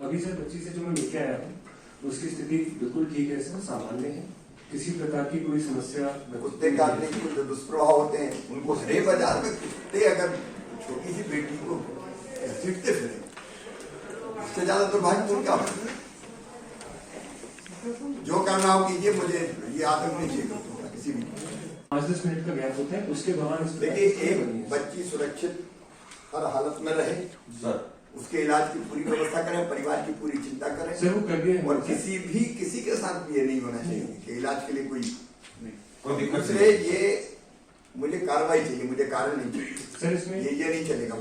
अभी सर बच्ची से जो मैं लेके आया हूँ उसकी स्थिति बिल्कुल ठीक है सर, सामान्य है, किसी प्रकार की कोई समस्या। कुत्ते काटने के जो दुष्प्रभाव होते हैं उनको हरे बाजार में कुत्ते अगर छोटी सी बेटी को पीटते फिरे, इससे ज्यादा दुर्भाग्यपूर्ण क्या होता है। जो करना हो कीजिए, मुझे ये आतंक नहीं चाहिए किसी भी। 5-10 मिनट का गैप होता है, उसके दौरान देखिए एक बच्ची सुरक्षित हर हालत में रहे सर, उसके इलाज की पूरी व्यवस्था करें, परिवार की पूरी चिंता करें सर, वो कर दिया। और किसी के साथ भी ये नहीं होना चाहिए कि इलाज के लिए कोई दिक्कत। दूसरे ये मुझे कार्रवाई चाहिए, मुझे कारण नहीं चाहिए सर। इसमें ये नहीं चलेगा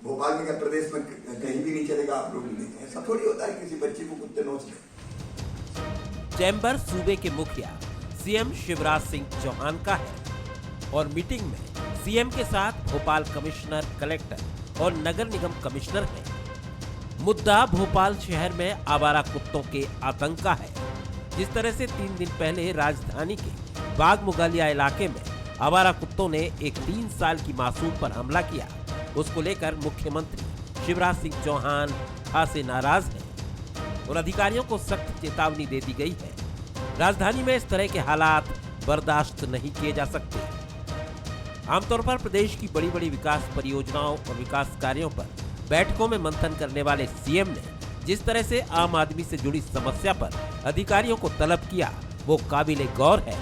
भोपाल में क्या प्रदेश में कहीं भी नहीं चलेगा। आप लोग नहीं, ऐसा थोड़ी होता है किसी बच्ची को कुत्ते नोच ले। चैम्बर सूबे के मुखिया सीएम शिवराज सिंह चौहान का है और मीटिंग में सीएम के साथ भोपाल कमिश्नर, कलेक्टर और नगर निगम कमिश्नर हैं। मुद्दा भोपाल शहर में आवारा कुत्तों के आतंक का है। जिस तरह से 3 दिन पहले राजधानी के बाग मुगलिया इलाके में आवारा कुत्तों ने एक 3 साल की मासूम पर हमला किया, उसको लेकर मुख्यमंत्री शिवराज सिंह चौहान खासे नाराज हैं और अधिकारियों को सख्त चेतावनी दे दी गई है। राजधानी में इस तरह के हालात बर्दाश्त नहीं किए जा सकते। आमतौर पर प्रदेश की बड़ी बड़ी विकास परियोजनाओं और विकास कार्यों पर बैठकों में मंथन करने वाले सीएम ने जिस तरह से आम आदमी से जुड़ी समस्या पर अधिकारियों को तलब किया, वो काबिले गौर है।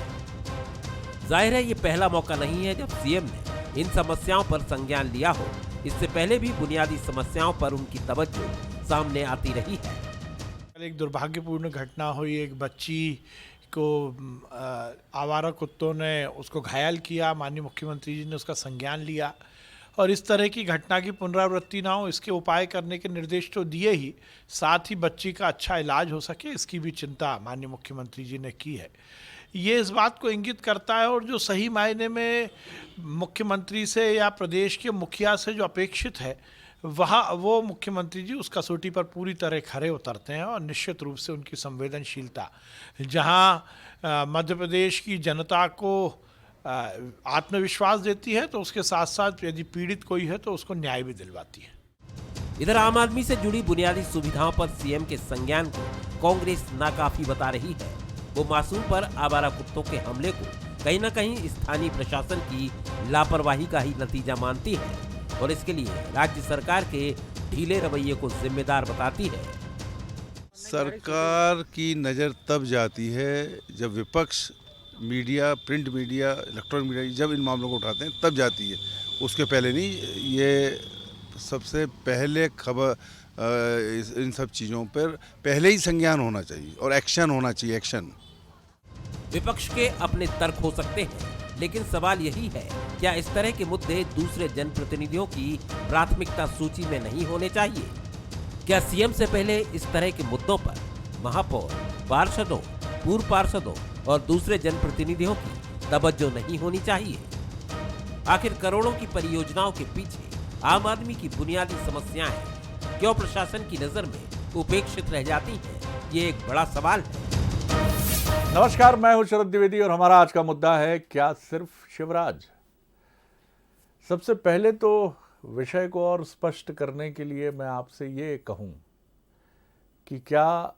जाहिर है ये पहला मौका नहीं है जब सीएम ने इन समस्याओं पर संज्ञान लिया हो। इससे पहले भी बुनियादी समस्याओं पर उनकी तवज्जो सामने आती रही है। एक दुर्भाग्यपूर्ण घटना हुई, एक बच्ची को आवारा कुत्तों ने उसको घायल किया। माननीय मुख्यमंत्री जी ने उसका संज्ञान लिया और इस तरह की घटना की पुनरावृत्ति ना हो, इसके उपाय करने के निर्देश तो दिए ही, साथ ही बच्ची का अच्छा इलाज हो सके इसकी भी चिंता माननीय मुख्यमंत्री जी ने की है। ये इस बात को इंगित करता है और जो सही मायने में मुख्यमंत्री से या प्रदेश के मुखिया से जो अपेक्षित है, वो मुख्यमंत्री जी उस कसौटी पर पूरी तरह खरे उतरते हैं और निश्चित रूप से उनकी संवेदनशीलता जहां मध्य प्रदेश की जनता को आत्मविश्वास देती है, तो उसके साथ साथ यदि पीड़ित कोई है तो उसको न्याय भी दिलवाती है। इधर आम आदमी से जुड़ी बुनियादी सुविधाओं पर सीएम के संज्ञान को कांग्रेस नाकाफी बता रही है। वो मासूम पर आवारा कुत्तों के हमले को कहीं न कहीं स्थानीय प्रशासन की लापरवाही का ही नतीजा मानती है और इसके लिए राज्य सरकार के ढीले रवैये को जिम्मेदार बताती है। सरकार की नज़र तब जाती है जब विपक्ष, media, print media, electronic media जब इन मामलों को उठाते हैं तब जाती है, उसके पहले नहीं। ये सबसे पहले खबर इन सब चीज़ों पर पहले ही संज्ञान होना चाहिए और एक्शन होना चाहिए। एक्शन। विपक्ष के अपने तर्क हो सकते हैं, लेकिन सवाल यही है, क्या इस तरह के मुद्दे दूसरे जनप्रतिनिधियों की प्राथमिकता सूची में नहीं होने चाहिए? क्या सीएम से पहले इस तरह के मुद्दों पर महापौर, पार्षदों, पूर्व पार्षदों और दूसरे जनप्रतिनिधियों की तवज्जो नहीं होनी चाहिए? आखिर करोड़ों की परियोजनाओं के पीछे आम आदमी की बुनियादी समस्याएं क्यों प्रशासन की नजर में उपेक्षित रह जाती हैं? ये एक बड़ा सवाल है। नमस्कार, मैं हूं शरद द्विवेदी और हमारा आज का मुद्दा है, क्या सिर्फ शिवराज? सबसे पहले तो विषय को और स्पष्ट करने के लिए मैं आपसे ये कहूं कि क्या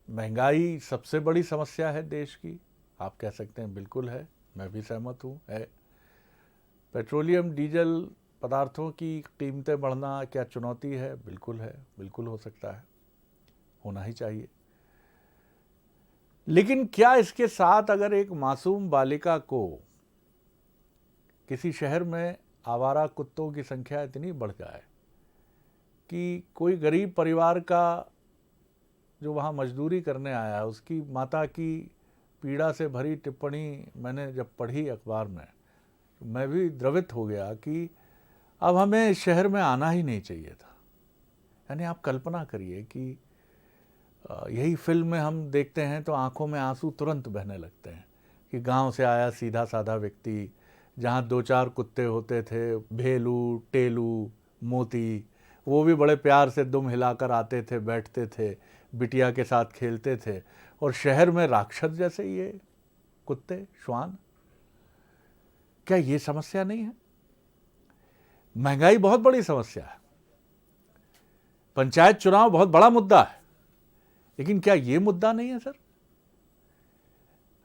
महंगाई सबसे बड़ी समस्या है देश की? आप कह सकते हैं बिल्कुल है, मैं भी सहमत हूं, है। पेट्रोलियम, डीजल पदार्थों की कीमतें बढ़ना क्या चुनौती है? बिल्कुल है, बिल्कुल हो सकता है, होना ही चाहिए। लेकिन क्या इसके साथ अगर एक मासूम बालिका को किसी शहर में आवारा कुत्तों की संख्या इतनी बढ़ जाए कि कोई गरीब परिवार का जो वहाँ मजदूरी करने आया है, उसकी माता की पीड़ा से भरी टिप्पणी मैंने जब पढ़ी अखबार में, तो मैं भी द्रवित हो गया कि अब हमें इस शहर में आना ही नहीं चाहिए था। यानी आप कल्पना करिए कि यही फिल्म में हम देखते हैं तो आंखों में आंसू तुरंत बहने लगते हैं कि गांव से आया सीधा साधा व्यक्ति, जहां 2-4 कुत्ते होते थे, भेलू, टेलू, मोती, वो भी बड़े प्यार से दुम हिलाकर आते थे, बैठते थे, बिटिया के साथ खेलते थे, और शहर में राक्षस जैसे ये कुत्ते, श्वान। क्या ये समस्या नहीं है? महंगाई बहुत बड़ी समस्या है। पंचायत चुनाव बहुत बड़ा मुद्दा है, लेकिन क्या ये मुद्दा नहीं है सर?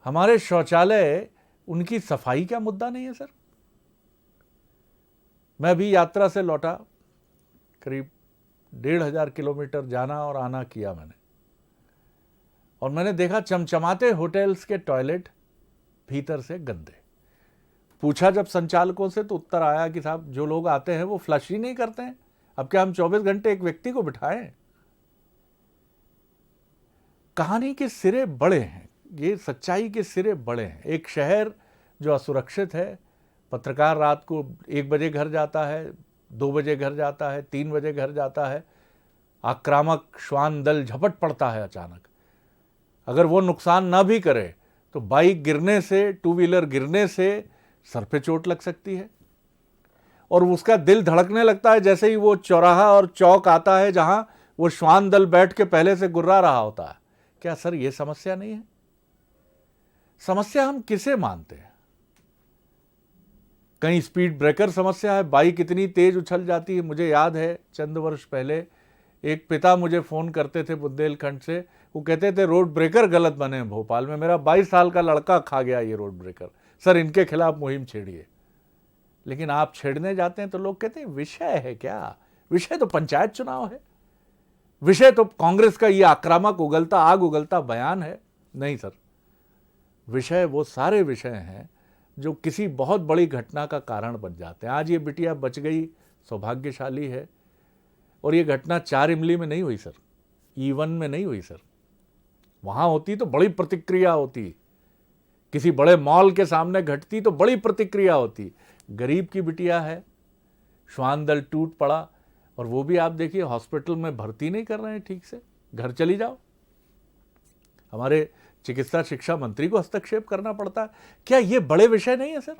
हमारे शौचालय, उनकी सफाई क्या मुद्दा नहीं है सर? मैं भी यात्रा से लौटा, करीब 1500 किलोमीटर जाना और आना किया मैंने, और मैंने देखा चमचमाते होटल्स के टॉयलेट भीतर से गंदे। पूछा जब संचालकों से तो उत्तर आया कि साहब जो लोग आते हैं वो फ्लश ही नहीं करते हैं, अब क्या हम 24 घंटे एक व्यक्ति को बिठाएं? कहानी के सिरे बड़े हैं, ये सच्चाई के सिरे बड़े हैं। एक शहर जो असुरक्षित है, पत्रकार रात को 1 बजे घर जाता है, 2 बजे घर जाता है, 3 बजे घर जाता है, आक्रामक श्वान दल झपट पड़ता है अचानक। अगर वो नुकसान ना भी करे तो बाइक गिरने से, 2 व्हीलर गिरने से सर पे चोट लग सकती है, और उसका दिल धड़कने लगता है जैसे ही वो चौराहा और चौक आता है जहां वो श्वान दल बैठ के पहले से गुर्रा रहा होता है। क्या सर ये समस्या नहीं है? समस्या हम किसे मानते हैं? कहीं स्पीड ब्रेकर समस्या है, बाइक इतनी तेज उछल जाती है। मुझे याद है चंद वर्ष पहले एक पिता मुझे फ़ोन करते थे बुंदेलखंड से, वो कहते थे रोड ब्रेकर गलत बने हैं भोपाल में, मेरा 22 साल का लड़का खा गया ये रोड ब्रेकर, सर इनके खिलाफ मुहिम छेड़िए। लेकिन आप छेड़ने जाते हैं तो लोग कहते हैं विषय है क्या? विषय तो पंचायत चुनाव है, विषय तो कांग्रेस का ये आक्रामक उगलता आग उगलता बयान है। नहीं सर, विषय वो सारे विषय हैं जो किसी बहुत बड़ी घटना का कारण बन जाते हैं। आज ये बिटिया बच गई, सौभाग्यशाली है, और ये घटना 4 इमली में नहीं हुई सर, E1 में नहीं हुई सर। वहां होती तो बड़ी प्रतिक्रिया होती, किसी बड़े मॉल के सामने घटती तो बड़ी प्रतिक्रिया होती। गरीब की बिटिया है, श्वान दल टूट पड़ा, और वो भी आप देखिए हॉस्पिटल में भर्ती नहीं कर रहे हैं ठीक से, घर चली जाओ। हमारे चिकित्सा शिक्षा मंत्री को हस्तक्षेप करना पड़ता है। क्या ये बड़े विषय नहीं है सर?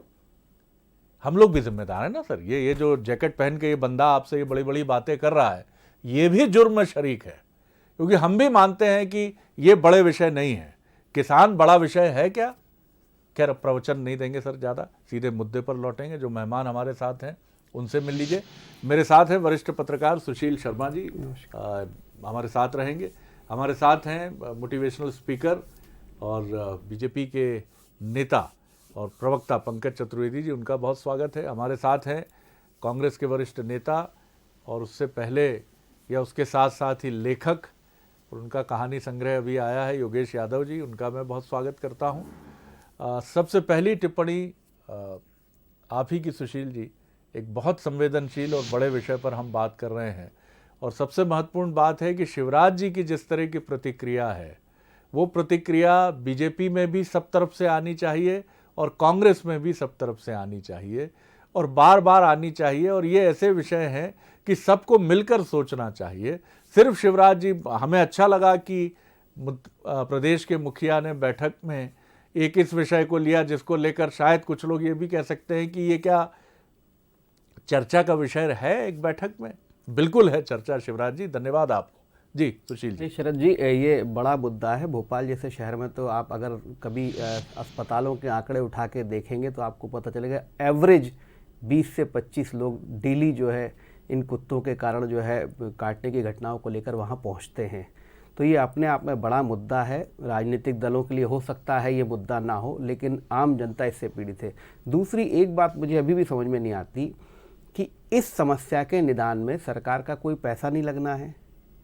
हम लोग भी जिम्मेदार हैं ना सर। ये जो जैकेट पहन के ये बंदा आपसे ये बड़ी बड़ी बातें कर रहा है, ये भी जुर्म में शरीक है, क्योंकि हम भी मानते हैं कि ये बड़े विषय नहीं है। किसान बड़ा विषय है क्या? खैर, प्रवचन नहीं देंगे सर ज़्यादा, सीधे मुद्दे पर लौटेंगे। जो मेहमान हमारे साथ हैं उनसे मिल लीजिए। मेरे साथ हैं वरिष्ठ पत्रकार सुशील शर्मा जी, हमारे साथ रहेंगे। हमारे साथ हैं मोटिवेशनल स्पीकर और बीजेपी के नेता और प्रवक्ता पंकज चतुर्वेदी जी, उनका बहुत स्वागत है। हमारे साथ हैं कांग्रेस के वरिष्ठ नेता और उससे पहले या उसके साथ साथ ही लेखक, और उनका कहानी संग्रह अभी आया है, योगेश यादव जी, उनका मैं बहुत स्वागत करता हूं। सबसे पहली टिप्पणी आप ही की सुशील जी। एक बहुत संवेदनशील और बड़े विषय पर हम बात कर रहे हैं, और सबसे महत्वपूर्ण बात है कि शिवराज जी की जिस तरह की प्रतिक्रिया है, वो प्रतिक्रिया बीजेपी में भी सब तरफ से आनी चाहिए और कांग्रेस में भी सब तरफ से आनी चाहिए, और बार बार आनी चाहिए। और ये ऐसे विषय हैं कि सबको मिलकर सोचना चाहिए। सिर्फ शिवराज जी, हमें अच्छा लगा कि प्रदेश के मुखिया ने बैठक में एक इस विषय को लिया जिसको लेकर शायद कुछ लोग ये भी कह सकते हैं कि ये क्या चर्चा का विषय है एक बैठक में? बिल्कुल है चर्चा शिवराज जी, धन्यवाद आपको। जी सुशील जी। शरद जी, ये बड़ा मुद्दा है। भोपाल जैसे शहर में तो आप अगर कभी अस्पतालों के आंकड़े उठा के देखेंगे तो आपको पता चलेगा एवरेज 20 से 25 लोग डेली जो है इन कुत्तों के कारण जो है काटने की घटनाओं को लेकर वहाँ पहुँचते हैं। तो ये अपने आप में बड़ा मुद्दा है। राजनीतिक दलों के लिए हो सकता है ये मुद्दा ना हो, लेकिन आम जनता इससे पीड़ित है। दूसरी एक बात मुझे अभी भी समझ में नहीं आती कि इस समस्या के निदान में सरकार का कोई पैसा नहीं लगना है,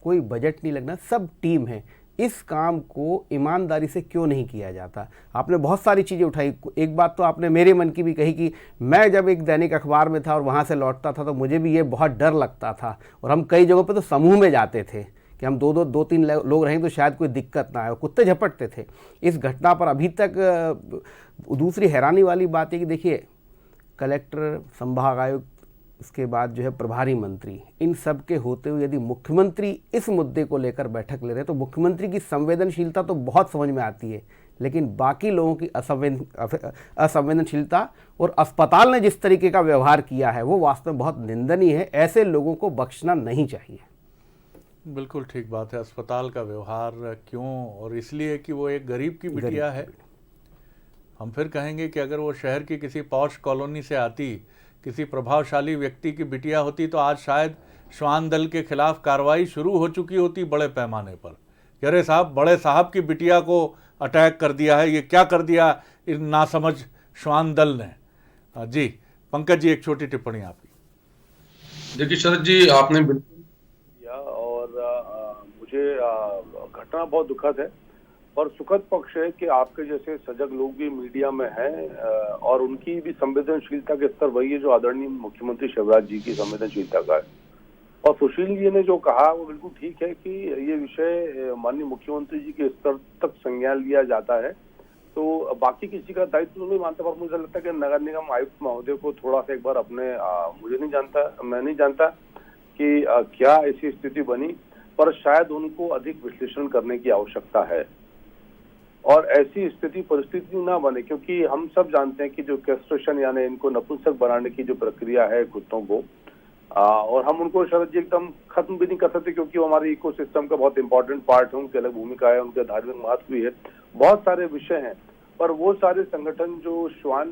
कोई बजट नहीं लगना, सब टीम है। इस काम को ईमानदारी से क्यों नहीं किया जाता? आपने बहुत सारी चीज़ें उठाई। एक बात तो आपने मेरे मन की भी कही कि मैं जब एक दैनिक अखबार में था और वहाँ से लौटता था तो मुझे भी ये बहुत डर लगता था, और हम कई जगहों पे तो समूह में जाते थे कि हम दो तीन लोग रहेंगे तो शायद कोई दिक्कत ना आए, कुत्ते झपटते थे। इस घटना पर अभी तक दूसरी हैरानी वाली बात है कि देखिए, कलेक्टर, संभाग आयुक्त, उसके बाद जो है प्रभारी मंत्री, इन सब के होते हुए यदि मुख्यमंत्री इस मुद्दे को लेकर बैठक ले रहे हैं तो मुख्यमंत्री की संवेदनशीलता तो बहुत समझ में आती है, लेकिन बाकी लोगों की असंवेदनशीलता और अस्पताल ने जिस तरीके का व्यवहार किया है वो वास्तव में बहुत निंदनीय है। ऐसे लोगों को बख्शना नहीं चाहिए। बिल्कुल ठीक बात है। अस्पताल का व्यवहार क्यों? और इसलिए कि वो एक गरीब की बिटिया है। हम फिर कहेंगे कि अगर वो शहर की किसी पॉश कॉलोनी से आती, किसी प्रभावशाली व्यक्ति की बिटिया होती, तो आज शायद श्वान दल के खिलाफ कार्रवाई शुरू हो चुकी होती बड़े पैमाने पर कि अरे साहब, बड़े साहब की बिटिया को अटैक कर दिया है, ये क्या कर दिया इन नासमझ श्वान दल ने। जी पंकज जी, एक छोटी टिप्पणी आपकी। देखिए शरद जी, आपने बिल्कुल किया और मुझे घटना बहुत दुखद है और सुखद पक्ष है कि आपके जैसे सजग लोग भी मीडिया में हैं और उनकी भी संवेदनशीलता के स्तर वही है जो आदरणीय मुख्यमंत्री शिवराज जी की संवेदनशीलता का है। और सुशील जी ने जो कहा वो बिल्कुल ठीक है कि ये विषय माननीय मुख्यमंत्री जी के स्तर तक संज्ञान लिया जाता है, तो बाकी किसी का दायित्व तो नहीं मानता, पर मुझे लगता है कि नगर निगम आयुक्त महोदय को थोड़ा सा एक बार अपने मैं नहीं जानता कि क्या ऐसी स्थिति बनी, पर शायद उनको अधिक विश्लेषण करने की आवश्यकता है और ऐसी स्थिति परिस्थिति ना बने, क्योंकि हम सब जानते हैं कि जो कैस्ट्रेशन यानी इनको नपुंसक बनाने की जो प्रक्रिया है कुत्तों को, और हम उनको शरद जी एकदम खत्म भी नहीं कर सकते क्योंकि वो हमारे इकोसिस्टम का बहुत इंपॉर्टेंट पार्ट है, उनकी अलग भूमिका है, उनका धार्मिक महत्व भी है, बहुत सारे विषय हैं। पर वो सारे संगठन जो श्वान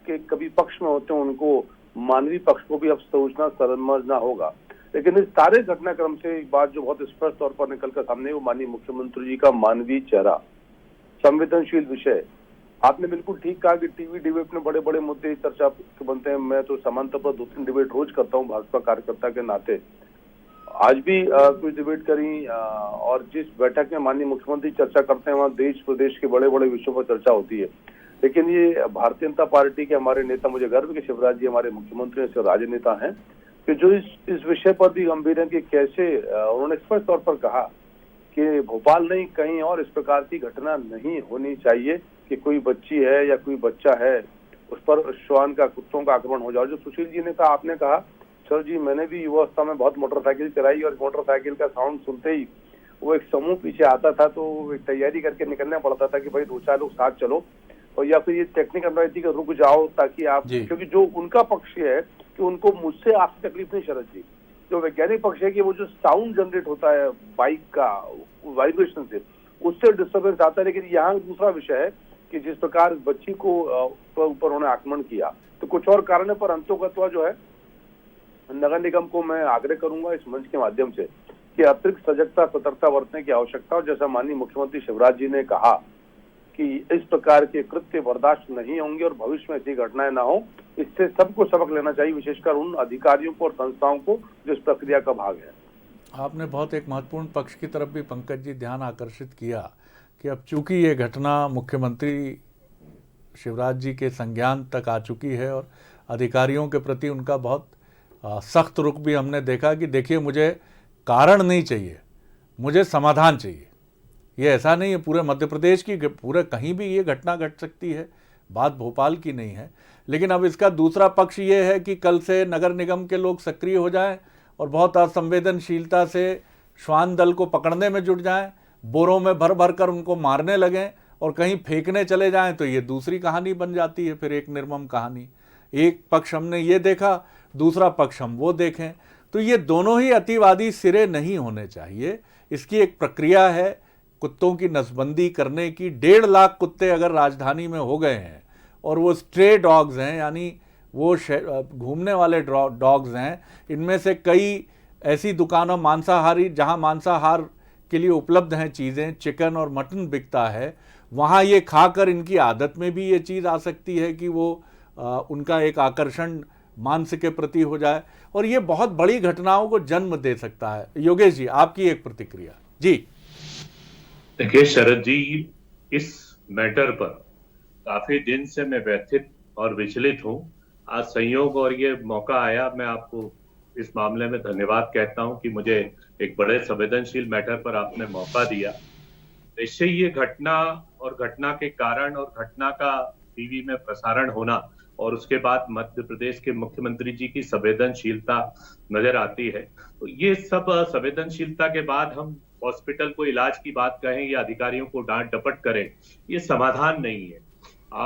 के कभी पक्ष में होते हैं उनको मानवीय पक्ष को भी अब सोचना समझना होगा। लेकिन इस सारे घटनाक्रम से एक बात जो बहुत स्पष्ट तौर पर निकल कर सामने, वो माननीय मुख्यमंत्री जी का मानवीय चेहरा, संवेदनशील विषय। आपने बिल्कुल ठीक कहा कि टीवी डिबेट में बड़े बड़े मुद्दे चर्चा के बनते हैं। मैं तो समांतर पर 2-3 डिबेट रोज करता हूं भाजपा कार्यकर्ता के नाते, आज भी कुछ डिबेट करी और जिस बैठक में माननीय मुख्यमंत्री चर्चा करते हैं वहाँ देश प्रदेश के बड़े बड़े विषयों पर चर्चा होती है। लेकिन ये भारतीय जनता पार्टी के हमारे नेता, मुझे गर्व है कि शिवराज जी हमारे मुख्यमंत्री से राजनेता हैं कि जो इस विषय पर भी गंभीर है कि कैसे उन्होंने स्पष्ट तौर पर कहा कि भोपाल नहीं कहीं और इस प्रकार की घटना नहीं होनी चाहिए कि कोई बच्ची है या कोई बच्चा है उस पर श्वान का कुत्तों का आक्रमण हो जाए। जो सुशील जी ने कहा, आपने कहा सर जी, मैंने भी युवावस्था में बहुत मोटरसाइकिल चलाई और मोटरसाइकिल का साउंड सुनते ही वो एक समूह पीछे आता था तो एक तैयारी करके निकलना पड़ता था कि भाई 2-4 लोग साथ चलो, और या फिर ये टेक्निकल राइटी का रुक जाओ ताकि आप, क्योंकि जो उनका पक्ष है कि उनको मुझसे आपसे तकलीफ नहीं शरद जी, जो वैज्ञानिक पक्ष है कि वो जो साउंड जनरेट होता है बाइक का वाइब्रेशन से, उससे डिस्टर्बेंस आता है। लेकिन यहाँ दूसरा विषय है कि जिस प्रकार बच्ची को ऊपर उन्होंने आक्रमण किया, तो कुछ और कारणों पर अंतोगत्वा जो है नगर निगम को मैं आग्रह करूंगा इस मंच के माध्यम से कि अतिरिक्त सजगता सतर्कता बरतने की आवश्यकता, और जैसा माननीय मुख्यमंत्री शिवराज जी ने कहा कि इस प्रकार के कृत्य बर्दाश्त नहीं होंगे और भविष्य में ऐसी घटनाएं ना हो, इससे सबको सबक लेना चाहिए, विशेषकर उन अधिकारियों को और संस्थाओं को जो इस प्रक्रिया का भाग है। आपने बहुत एक महत्वपूर्ण पक्ष की तरफ भी पंकज जी ध्यान आकर्षित किया कि अब चूंकि ये घटना मुख्यमंत्री शिवराज जी के संज्ञान तक आ चुकी है और अधिकारियों के प्रति उनका बहुत सख्त रुख भी हमने देखा कि देखिए, मुझे कारण नहीं चाहिए, मुझे समाधान चाहिए। ये ऐसा नहीं है पूरे मध्य प्रदेश की, पूरे कहीं भी ये घटना घट सकती है, बात भोपाल की नहीं है। लेकिन अब इसका दूसरा पक्ष ये है कि कल से नगर निगम के लोग सक्रिय हो जाएं और बहुत असंवेदनशीलता से श्वान दल को पकड़ने में जुट जाएं, बोरों में भर भर कर उनको मारने लगें और कहीं फेंकने चले जाएं, तो ये दूसरी कहानी बन जाती है, फिर एक निर्मम कहानी। एक पक्ष हमने ये देखा, दूसरा पक्ष हम वो देखें, तो ये दोनों ही अतिवादी सिरे नहीं होने चाहिए। इसकी एक प्रक्रिया है कुत्तों की नसबंदी करने की। 1.5 लाख कुत्ते अगर राजधानी में हो गए हैं और वो स्ट्रे डॉग्स हैं, यानी वो घूमने वाले डॉग्स हैं, इनमें से कई ऐसी दुकानों मांसाहारी जहां मांसाहार के लिए उपलब्ध हैं चीज़ें, चिकन और मटन बिकता है, वहाँ ये खाकर इनकी आदत में भी ये चीज़ आ सकती है कि वो उनका एक आकर्षण मांस के प्रति हो जाए और ये बहुत बड़ी घटनाओं को जन्म दे सकता है। योगेश जी, आपकी एक प्रतिक्रिया। जी देखिए शरद जी, इस मैटर पर काफी दिन से मैं व्यथित और विचलित हूं। आज संयोग और ये मौका आया, मैं आपको इस मामले में धन्यवाद कहता हूं कि मुझे एक बड़े संवेदनशील मैटर पर आपने मौका दिया। निश्चय ये घटना और घटना के कारण और घटना का टीवी में प्रसारण होना और उसके बाद मध्य प्रदेश के मुख्यमंत्री जी की संवेदनशीलता नजर आती है, तो ये सब संवेदनशीलता के बाद हम हॉस्पिटल को इलाज की बात कहें या अधिकारियों को डांट डपट करें, ये समाधान नहीं है।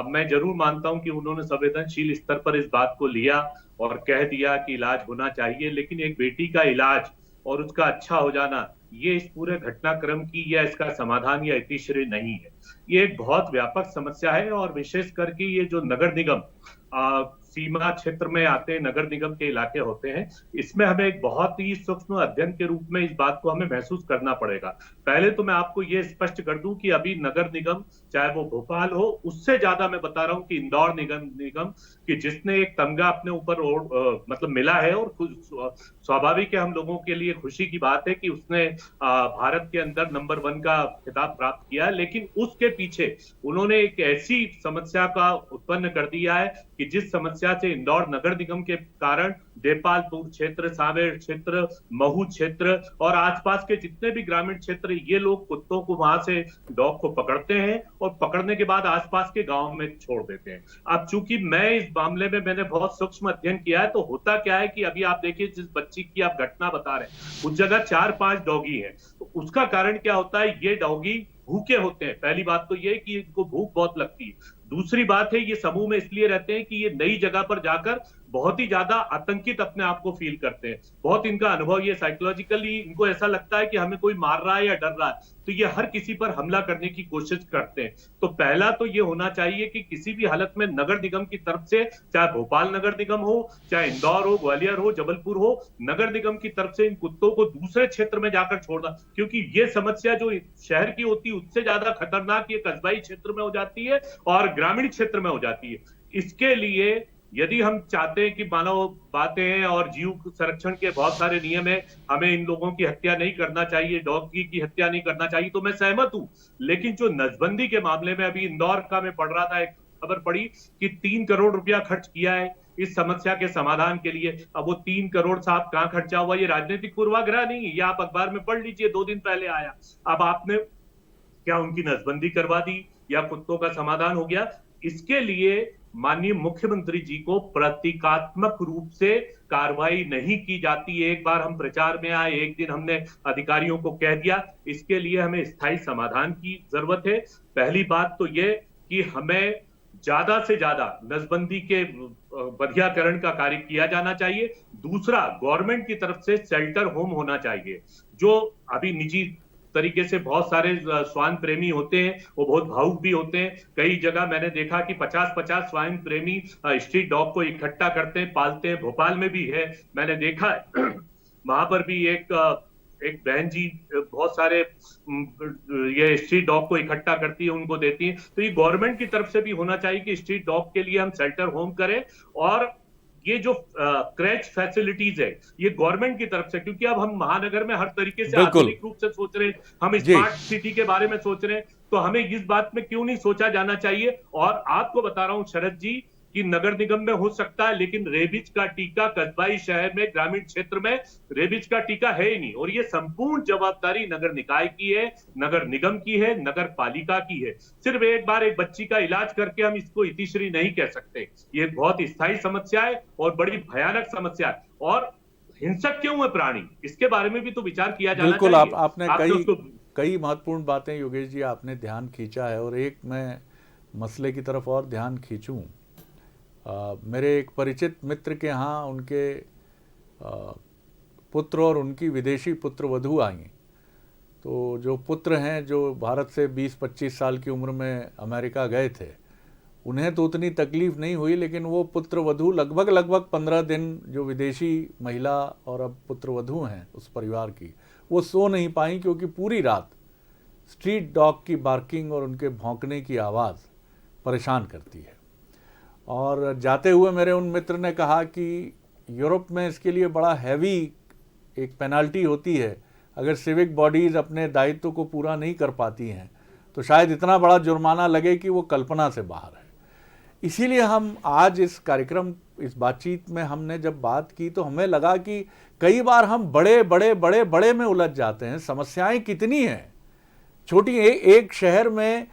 मैं जरूर मानता हूं कि उन्होंने संवेदनशील स्तर पर इस बात को लिया और कह दिया कि इलाज होना चाहिए, लेकिन एक बेटी का इलाज और उसका अच्छा हो जाना ये इस पूरे घटनाक्रम की या इसका समाधान या इतिश्री नहीं है। ये एक बहुत व्यापक समस्या है और विशेष करके ये जो नगर निगम सीमा क्षेत्र में आते हैं, नगर निगम के इलाके होते हैं, इसमें हमें एक बहुत ही सूक्ष्म अध्ययन के रूप में इस बात को हमें महसूस करना पड़ेगा। पहले तो मैं आपको ये स्पष्ट कर दूं कि अभी नगर निगम चाहे वो भोपाल हो, उससे ज्यादा मैं बता रहा हूं कि इंदौर निगम कि जिसने एक तमगा अपने ऊपर मतलब मिला है, और स्वाभाविक है हम लोगों के लिए खुशी की बात है कि उसने भारत के अंदर नंबर 1 का खिताब प्राप्त किया है। लेकिन उसके पीछे उन्होंने एक ऐसी समस्या का उत्पन्न कर दिया है कि जिस समस्या से इंदौर नगर निगम के कारण देपालपुर क्षेत्र, सांवेर क्षेत्र, महू क्षेत्र और आसपास के जितने भी ग्रामीण क्षेत्र, ये लोग कुत्तों को वहां से डॉग को पकड़ते हैं और पकड़ने के बाद आसपास के गांव में छोड़ देते हैं। अब चूंकि मैं इस मामले में मैंने बहुत सूक्ष्म अध्ययन किया है, तो होता क्या है कि अभी आप देखिए जिस बच्ची की आप घटना बता रहे हैं, उस जगह 4-5 डॉगी है। तो उसका कारण क्या होता है, ये डॉगी भूखे होते हैं। पहली बात तो ये कि इनको भूख बहुत लगती है। दूसरी बात है, ये समूह में इसलिए रहते हैं कि ये नई जगह पर जाकर बहुत ही ज्यादा आतंकित अपने आप को फील करते हैं। बहुत इनका अनुभव, ये साइकोलॉजिकली इनको ऐसा लगता है कि हमें कोई मार रहा है या डर रहा है, तो ये हर किसी पर हमला करने की कोशिश करते हैं। तो पहला तो ये होना चाहिए कि किसी भी हालत में नगर निगम की तरफ से, चाहे भोपाल नगर निगम हो, चाहे इंदौर हो, ग्वालियर हो, जबलपुर हो, नगर निगम की तरफ से इन कुत्तों को दूसरे क्षेत्र में जाकर छोड़ना, क्योंकि ये समस्या जो शहर की होती है उससे ज्यादा खतरनाक ये कस्बाई क्षेत्र में हो जाती है और ग्रामीण क्षेत्र में हो जाती है। इसके लिए यदि हम चाहते हैं कि मानव बातें हैं और जीव संरक्षण के बहुत सारे नियम है, हमें इन लोगों की हत्या नहीं करना चाहिए, डॉगी की हत्या नहीं करना चाहिए, तो मैं सहमत हूं। लेकिन जो नसबंदी के मामले में अभी इंदौर का मैं पढ़ रहा था, एक खबर पड़ी कि 3 करोड़ रुपया खर्च किया है इस समस्या के समाधान के लिए। अब वो 3 करोड़ साहब कहां खर्चा हुआ, ये राजनीतिक पूर्वाग्रह नहीं है, ये आप अखबार में पढ़ लीजिए, 2 दिन पहले आया। अब आपने क्या उनकी नसबंदी करवा दी या कुत्तों का समाधान हो गया? इसके लिए माननीय मुख्यमंत्री जी को प्रतीकात्मक रूप से कार्रवाई नहीं की जाती। एक बार हम प्रचार में आए, एक दिन हमने अधिकारियों को कह दिया, इसके लिए हमें स्थायी समाधान की जरूरत है। पहली बात तो ये कि हमें ज्यादा से ज्यादा नसबंदी के बधियाकरण का कार्य किया जाना चाहिए। दूसरा, गवर्नमेंट की तरफ से शेल्टर होम होना चाहिए। जो अभी निजी तरीके से बहुत सारे स्वाइन प्रेमी होते हैं, वो बहुत भावुक भी होते हैं। कई जगह मैंने देखा कि 50-50 स्वाइन प्रेमी स्ट्रीट डॉग को इकट्ठा करते हैं, पालते हैं। भोपाल में भी है, मैंने देखा है। वहां पर भी एक बहन जी बहुत सारे ये स्ट्रीट डॉग को इकट्ठा करती है, उनको देती है। तो ये गवर्नमेंट की तरफ से भी होना चाहिए कि स्ट्रीट डॉग के लिए हम शेल्टर होम करें, और ये जो क्रैच फैसिलिटीज है ये गवर्नमेंट की तरफ से, क्योंकि अब हम महानगर में हर तरीके से आधुनिक रूप से सोच रहे हैं, हम स्मार्ट सिटी के बारे में सोच रहे हैं, तो हमें इस बात में क्यों नहीं सोचा जाना चाहिए। और आपको बता रहा हूं शरद जी कि नगर निगम में हो सकता है, लेकिन रेबीज का टीका कस्बाई शहर में, ग्रामीण क्षेत्र में रेबीज का टीका है ही नहीं। और ये संपूर्ण जवाबदारी नगर निकाय की है, नगर निगम की है, नगर पालिका की है। सिर्फ एक बार एक बच्ची का इलाज करके हम इसको इतिश्री नहीं कह सकते। ये बहुत स्थायी समस्या है और बड़ी भयानक समस्या है। और हिंसक क्यों है प्राणी, इसके बारे में भी तो विचार किया जाना चाहिए। बिल्कुल, आपने कई महत्वपूर्ण बातें योगेश जी आपने ध्यान खींचा है। और एक मैं मसले की तरफ और ध्यान खींचूं, मेरे एक परिचित मित्र के यहाँ उनके पुत्र और उनकी विदेशी पुत्र वधू आई। तो जो पुत्र हैं जो भारत से 20-25 साल की उम्र में अमेरिका गए थे, उन्हें तो उतनी तकलीफ नहीं हुई, लेकिन वो पुत्र वधू लगभग 15 दिन जो विदेशी महिला और अब पुत्र वधू हैं उस परिवार की, वो सो नहीं पाई, क्योंकि पूरी रात स्ट्रीट डॉग की बार्किंग और उनके भौंकने की आवाज़ परेशान करती है। और जाते हुए मेरे उन मित्र ने कहा कि यूरोप में इसके लिए बड़ा हैवी एक पेनल्टी होती है, अगर सिविक बॉडीज़ अपने दायित्व को पूरा नहीं कर पाती हैं तो शायद इतना बड़ा जुर्माना लगे कि वो कल्पना से बाहर है। इसीलिए हम आज इस कार्यक्रम, इस बातचीत में हमने जब बात की तो हमें लगा कि कई बार हम बड़े में उलझ जाते हैं। समस्याएं कितनी हैं। छोटी एक शहर में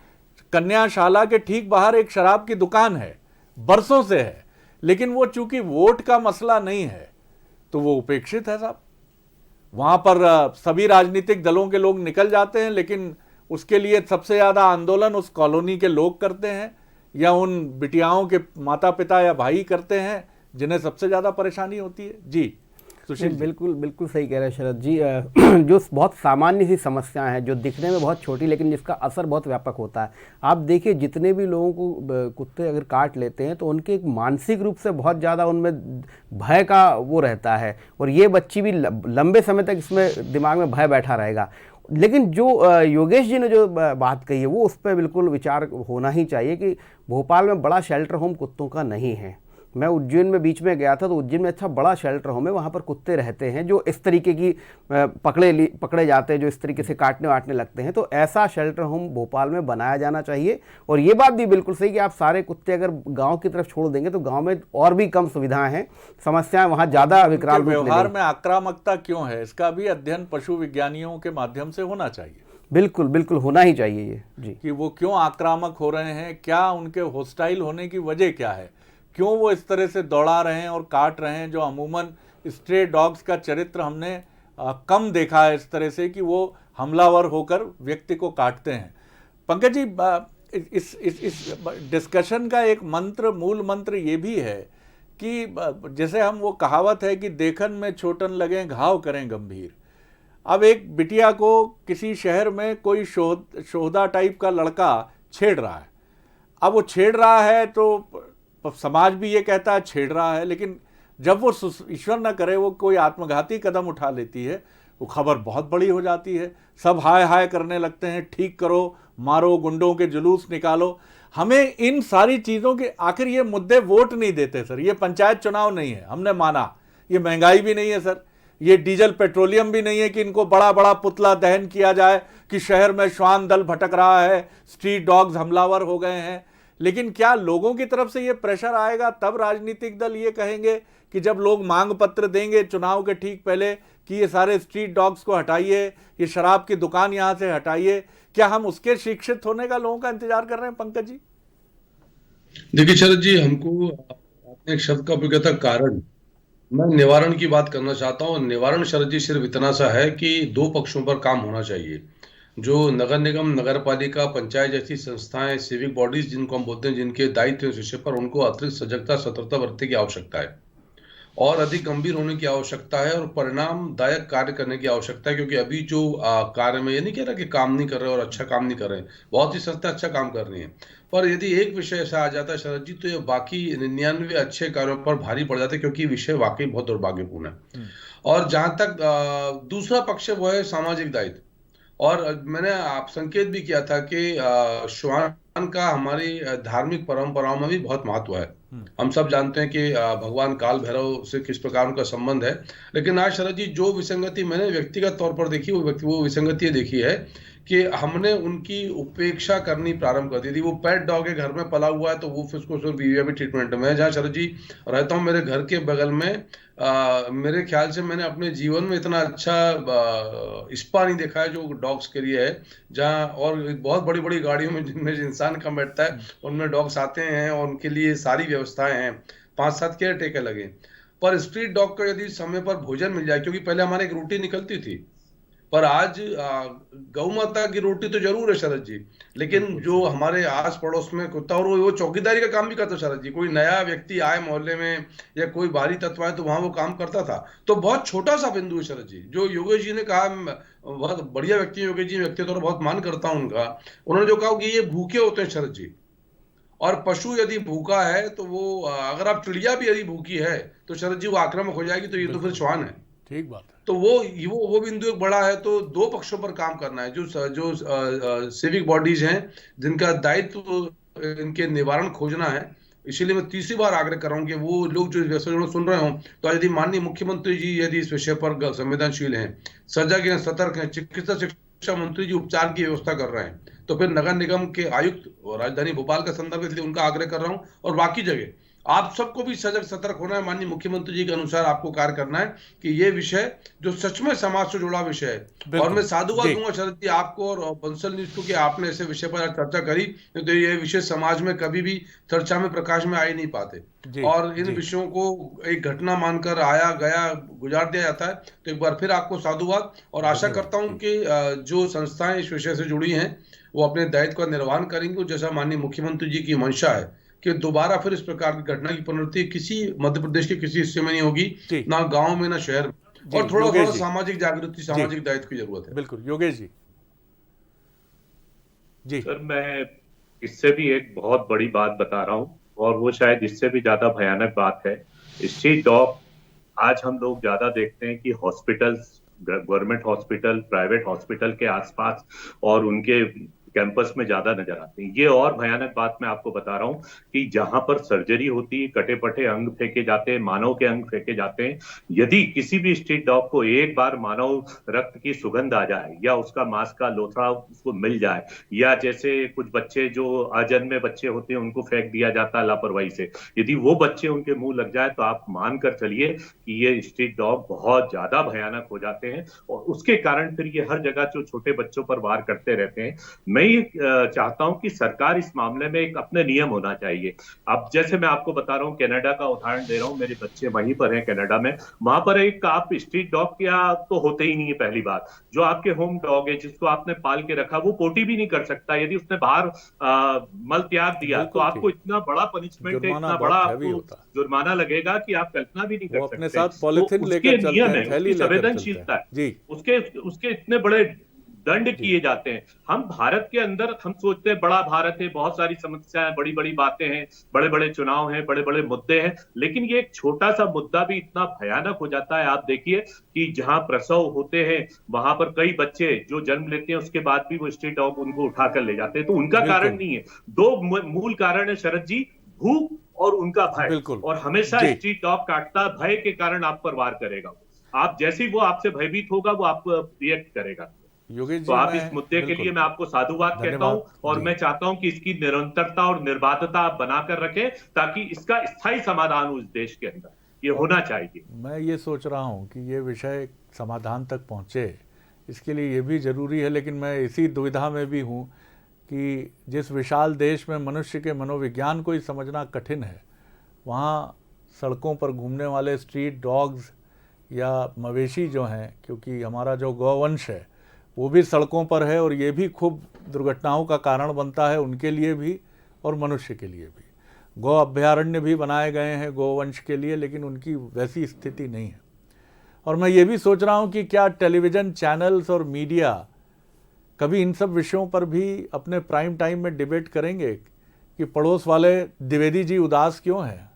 कन्याशाला के ठीक बाहर एक शराब की दुकान है, बरसों से है, लेकिन वो चूंकि वोट का मसला नहीं है तो वो उपेक्षित है साहब। वहां पर सभी राजनीतिक दलों के लोग निकल जाते हैं, लेकिन उसके लिए सबसे ज़्यादा आंदोलन उस कॉलोनी के लोग करते हैं या उन बिटियाओं के माता पिता या भाई करते हैं जिन्हें सबसे ज़्यादा परेशानी होती है। जी सुशील जी। बिल्कुल बिल्कुल सही कह रहे हैं शरद जी। जो बहुत सामान्य सी समस्याएं हैं, जो दिखने में बहुत छोटी लेकिन जिसका असर बहुत व्यापक होता है। आप देखिए, जितने भी लोगों को कुत्ते अगर काट लेते हैं तो उनके एक मानसिक रूप से बहुत ज़्यादा उनमें भय का वो रहता है, और ये बच्ची भी लंबे समय तक इसमें दिमाग में भय बैठा रहेगा। लेकिन जो योगेश जी ने जो बात कही है, वो उस पर बिल्कुल विचार होना ही चाहिए कि भोपाल में बड़ा शेल्टर होम कुत्तों का नहीं है। मैं उज्जैन में बीच में गया था, तो उज्जैन में अच्छा बड़ा शेल्टर होम है, वहाँ पर कुत्ते रहते हैं जो इस तरीके की पकड़े जाते हैं, जो इस तरीके से काटने वाटने लगते हैं। तो ऐसा शेल्टर होम भोपाल में बनाया जाना चाहिए। और ये बात भी बिल्कुल सही कि आप सारे कुत्ते अगर गांव की तरफ छोड़ देंगे तो गांव में और भी कम सुविधाएं हैं, समस्याएं वहाँ ज़्यादा विकराल रूप व्यवहार में आक्रामकता क्यों है, इसका भी अध्ययन पशु विज्ञानियों के माध्यम से होना चाहिए। बिल्कुल बिल्कुल होना ही चाहिए ये जी, कि वो क्यों आक्रामक हो रहे हैं, क्या उनके होस्टाइल होने की वजह क्या है, क्यों वो इस तरह से दौड़ा रहे हैं और काट रहे हैं। जो अमूमन स्ट्रे डॉग्स का चरित्र हमने कम देखा है इस तरह से कि वो हमलावर होकर व्यक्ति को काटते हैं। पंकज जी, इस डिस्कशन का एक मंत्र, मूल मंत्र ये भी है कि जैसे हम वो कहावत है कि देखन में छोटन लगे घाव करें गंभीर। अब एक बिटिया को किसी शहर में कोई शोहदा टाइप का लड़का छेड़ रहा है। अब वो छेड़ रहा है तो समाज भी ये कहता है छेड़ रहा है, लेकिन जब वो ईश्वर न करे वो कोई आत्मघाती कदम उठा लेती है, वो खबर बहुत बड़ी हो जाती है। सब हाय हाय करने लगते हैं, ठीक करो, मारो, गुंडों के जुलूस निकालो। हमें इन सारी चीज़ों के आखिर ये मुद्दे वोट नहीं देते सर। ये पंचायत चुनाव नहीं है, हमने माना। ये महंगाई भी नहीं है सर, ये डीजल पेट्रोलियम भी नहीं है कि इनको बड़ा बड़ा पुतला दहन किया जाए कि शहर में श्वान दल भटक रहा है, स्ट्रीट डॉग्स हमलावर हो गए हैं। लेकिन क्या लोगों की तरफ से ये प्रेशर आएगा तब राजनीतिक दल ये कहेंगे कि जब लोग मांग पत्र देंगे चुनाव के ठीक पहले कि ये सारे स्ट्रीट डॉग्स को हटाइए, ये शराब की दुकान यहां से हटाइए, क्या हम उसके शिक्षित होने का लोगों का इंतजार कर रहे हैं पंकज जी? देखिए शरद जी, हमको आपने एक शब्द का उपयोग किया था कारण। मैं निवारण की बात करना चाहता हूँ। निवारण शरद जी सिर्फ इतना सा है कि दो पक्षों पर काम होना चाहिए। जो नगर निगम, नगर पालिका, पंचायत जैसी संस्थाएं, सिविक बॉडीज जिनको हम बोलते हैं, जिनके दायित्व इस विषय पर, उनको अतिरिक्त सजगता, सतर्कता बरतने की आवश्यकता है और अधिक गंभीर होने की आवश्यकता है और परिणामदायक कार्य करने की आवश्यकता है। क्योंकि अभी जो कार्य में ये नहीं कह रहा कि काम नहीं कर रहे और अच्छा काम नहीं कर रहे हैं, बहुत सी संस्था अच्छा काम कर रही है, पर यदि एक विषय ऐसा आ जाता है शरद जी तो ये बाकी 99 अच्छे कार्यों पर भारी पड़ जाते हैं, क्योंकि विषय वाकई बहुत दुर्भाग्यपूर्ण है। और जहां तक दूसरा पक्ष है वो है सामाजिक दायित्व। और मैंने आप संकेत भी किया था कि श्वान का हमारी धार्मिक परंपराओं में भी बहुत महत्व है। हम सब जानते हैं कि भगवान काल भैरव से किस प्रकार उनका संबंध है। लेकिन आज शरद जी जो विसंगति मैंने व्यक्तिगत तौर पर देखी, वो विसंगति देखी है कि हमने उनकी उपेक्षा करनी प्रारंभ कर दी थी। वो पेट डॉग है, घर में पला हुआ है, तो वो फिर उसको वीवीआईपी ट्रीटमेंट में है। जहाँ शरद जी रहता हूँ, मेरे घर के बगल में मेरे ख्याल से मैंने अपने जीवन में इतना अच्छा स्पा नहीं देखा है जो डॉग्स के लिए है। जहाँ और बहुत बड़ी बड़ी गाड़ियों में जिनमें इंसान कम बैठता है, उनमें डॉग्स आते हैं और उनके लिए सारी व्यवस्थाएं हैं, 5-7 केयर टेकर लगे। पर स्ट्रीट डॉग को यदि समय पर भोजन मिल जाए, क्योंकि पहले हमारे एक रोटी निकलती थी, पर आज गौ माता की रोटी तो जरूर है शरद जी, लेकिन जो हमारे आस पड़ोस में कुत्ता, और वो चौकीदारी का काम भी करता शरद जी। कोई नया व्यक्ति आए मोहल्ले में या कोई बाहरी तत्व आए तो वहां वो काम करता था। तो बहुत छोटा सा बिंदु है शरद जी। जो योगेश जी ने कहा, बहुत बढ़िया व्यक्ति है योगेश जी, व्यक्ति तो बहुत मान करता हूं उनका। उन्होंने जो कहा कि ये भूखे होते हैं शरद जी, और पशु यदि भूखा है तो वो, अगर आप चिड़िया भी यदि भूखी है तो शरद जी वो आक्रामक हो जाएगी, तो ये तो फिर श्वान है। ठीक बात है। तो वो बिंदु एक बड़ा है। तो दो पक्षों पर काम करना है। जो सिविक बॉडीज हैं जिनका दायित्व इनके निवारण खोजना है, इसीलिए मैं तीसरी बार आग्रह कर रहा हूं कि वो लोग जो इस सुन रहे हो, तो यदि माननीय मुख्यमंत्री जी यदि इस विषय पर संवेदनशील हैं, सजग हैं, सतर्क हैं, चिकित्सा शिक्षा मंत्री जी उपचार की व्यवस्था कर रहे हैं, तो फिर नगर निगम के आयुक्त और राजधानी भोपाल का संदर्भ इसलिए उनका आग्रह कर रहा हूं, और बाकी जगह आप सबको भी सजग सतर्क होना है। माननीय मुख्यमंत्री जी के अनुसार आपको कार्य करना है कि ये विषय जो सच में समाज से जुड़ा विषय है। और मैं साधुवाद दूंगा शरद जी आपको और बंसल न्यूज को कि आपने ऐसे विषय पर चर्चा करी, तो ये विषय समाज में कभी भी चर्चा में प्रकाश में आ ही नहीं पाते। और इन विषयों को एक घटना मानकर आया गया गुजार दिया जाता है। तो एक बार फिर आपको साधुवाद, और आशा करता हूं कि जो संस्थाएं इस विषय से जुड़ी हैं वो अपने दायित्व का निर्वहन करेंगे, जैसा माननीय मुख्यमंत्री जी की मंशा है कि दोबारा फिर इस प्रकार की घटना की पुनरावृत्ति किसी मध्य प्रदेश के किसी हिस्से में नहीं होगी, ना गांव में ना शहर में। और थोड़ा थोड़ा सामाजिक जागृति, सामाजिक दायित्व की जरूरत है। बिल्कुल योगेश जी। जी सर, मैं इससे भी एक बहुत बड़ी बात बता रहा हूं, और वो शायद इससे भी ज्यादा भयानक बात है। स्ट्रीट डॉग आज हम लोग ज्यादा देखते हैं कि hospitals, government hospital, private hospital के आसपास और उनके कैंपस में ज्यादा नजर आते हैं। ये और भयानक बात मैं आपको बता रहा हूं कि जहां पर सर्जरी होती है, कटे पटे अंग फेंके जाते हैं, मानव के अंग फेंके जाते हैं, यदि किसी भी स्ट्रीट डॉग को एक बार मानव रक्त की सुगंध आ जाए या उसका मांस का लोथड़ा उसको मिल जाए, या जैसे कुछ बच्चे जो अजन्मे बच्चे होते हैं उनको फेंक दिया जाता है लापरवाही से, यदि वो बच्चे उनके मुंह लग जाए तो आप मान कर चलिए कि ये स्ट्रीट डॉग बहुत ज्यादा भयानक हो जाते हैं, और उसके कारण फिर ये हर जगह जो छोटे बच्चों पर वार करते रहते हैं। मैं ये चाहता हूं कि सरकार इस मामले में एक अपने नियम होना चाहिए। अब जैसे मैं आपको बता रहा हूं, कनाडा का उदाहरण दे रहा हूं, मेरे बच्चे वहीं पर हैं कनाडा में। वहां पर एक आप स्ट्रीट डॉग क्या तो होते ही नहीं है। पहली बात, जो आपके होम डॉग है जिसको आपने पाल के रखा, वो पोटी भी नहीं कर सकता। यदि उसने बाहर मल त्याग दिया तो आपको इतना बड़ा पनिशमेंट है, इतना बड़ा आपको जुर्माना लगेगा कि आप कल्पना भी नहीं कर सकते। अपने साथ पॉलिथीन लेकर चलते हैं, थैली लेकर संवेदनशीलता है, उसके इतने बड़े दंड किए जाते हैं। हम भारत के अंदर हम सोचते हैं बड़ा भारत है, बहुत सारी समस्याएं, बड़ी बड़ी बातें हैं, बड़े बड़े चुनाव हैं, बड़े बड़े मुद्दे हैं, लेकिन ये एक छोटा सा मुद्दा भी इतना भयानक हो जाता है। आप देखिए कि जहां प्रसव होते हैं वहां पर कई बच्चे जो जन्म लेते हैं उसके बाद भी वो स्ट्रीट डॉग उनको उठाकर ले जाते हैं। तो उनका कारण नहीं है, दो मूल कारण है शरद जी, भूख और उनका भय। और हमेशा स्ट्रीट डॉग काटता भय के कारण आप पर वार करेगा। आप जैसे ही वो आपसे भयभीत होगा वो आपको रिएक्ट करेगा। तो आप इस मुद्दे के लिए मैं आपको साधुवाद कहता हूं, और मैं चाहता हूं कि इसकी निरंतरता और निर्बाधता आप बनाकर रखें ताकि इसका स्थायी समाधान हो इस देश के अंदर। ये होना चाहिए। मैं ये सोच रहा हूं कि ये विषय समाधान तक पहुंचे, इसके लिए ये भी जरूरी है। लेकिन मैं इसी दुविधा में भी हूं कि जिस विशाल देश में मनुष्य के मनोविज्ञान को ही समझना कठिन है, वहाँ सड़कों पर घूमने वाले स्ट्रीट डॉग्स या मवेशी जो हैं, क्योंकि हमारा जो गौवंश है वो भी सड़कों पर है और ये भी खूब दुर्घटनाओं का कारण बनता है, उनके लिए भी और मनुष्य के लिए भी। गौ अभयारण्य भी बनाए गए हैं गोवंश के लिए, लेकिन उनकी वैसी स्थिति नहीं है। और मैं ये भी सोच रहा हूँ कि क्या टेलीविज़न चैनल्स और मीडिया कभी इन सब विषयों पर भी अपने प्राइम टाइम में डिबेट करेंगे कि पड़ोस वाले द्विवेदी जी उदास क्यों हैं,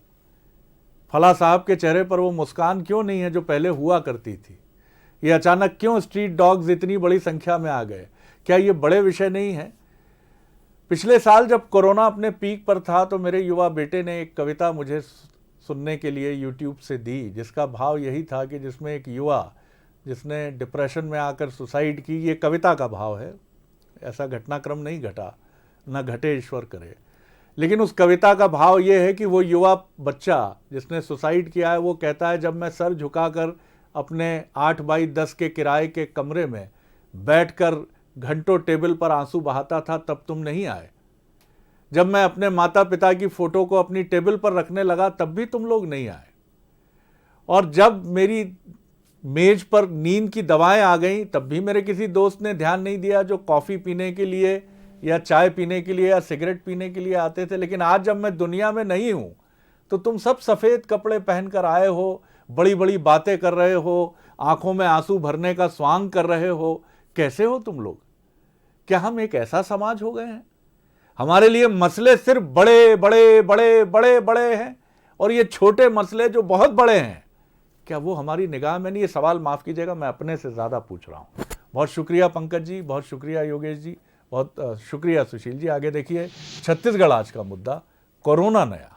फला साहब के चेहरे पर वो मुस्कान क्यों नहीं है जो पहले हुआ करती थी, ये अचानक क्यों स्ट्रीट डॉग्स इतनी बड़ी संख्या में आ गए। क्या ये बड़े विषय नहीं हैं? पिछले साल जब कोरोना अपने पीक पर था तो मेरे युवा बेटे ने एक कविता मुझे सुनने के लिए यूट्यूब से दी, जिसका भाव यही था कि जिसमें एक युवा जिसने डिप्रेशन में आकर सुसाइड की, ये कविता का भाव है, ऐसा घटनाक्रम नहीं घटा, न घटे ईश्वर करे, लेकिन उस कविता का भाव ये है कि वो युवा बच्चा जिसने सुसाइड किया है वो कहता है, जब मैं सर झुकाकर अपने 8 बाई 10 के किराए के कमरे में बैठकर घंटों टेबल पर आंसू बहाता था तब तुम नहीं आए, जब मैं अपने माता पिता की फ़ोटो को अपनी टेबल पर रखने लगा तब भी तुम लोग नहीं आए, और जब मेरी मेज पर नींद की दवाएं आ गईं तब भी मेरे किसी दोस्त ने ध्यान नहीं दिया जो कॉफ़ी पीने के लिए या चाय पीने के लिए या सिगरेट पीने के लिए आते थे। लेकिन आज जब मैं दुनिया में नहीं हूँ तो तुम सब सफ़ेद कपड़े पहनकर आए हो, बड़ी बड़ी बातें कर रहे हो, आंखों में आंसू भरने का स्वांग कर रहे हो। कैसे हो तुम लोग? क्या हम एक ऐसा समाज हो गए हैं? हमारे लिए मसले सिर्फ बड़े बड़े बड़े बड़े बड़े हैं और ये छोटे मसले जो बहुत बड़े हैं, क्या वो हमारी निगाह में नहीं? ये सवाल माफ़ कीजिएगा मैं अपने से ज़्यादा पूछ रहा हूँ। बहुत शुक्रिया पंकज जी, बहुत शुक्रिया योगेश जी, बहुत शुक्रिया सुशील जी। आगे देखिए छत्तीसगढ़ आज का मुद्दा, कोरोना नया।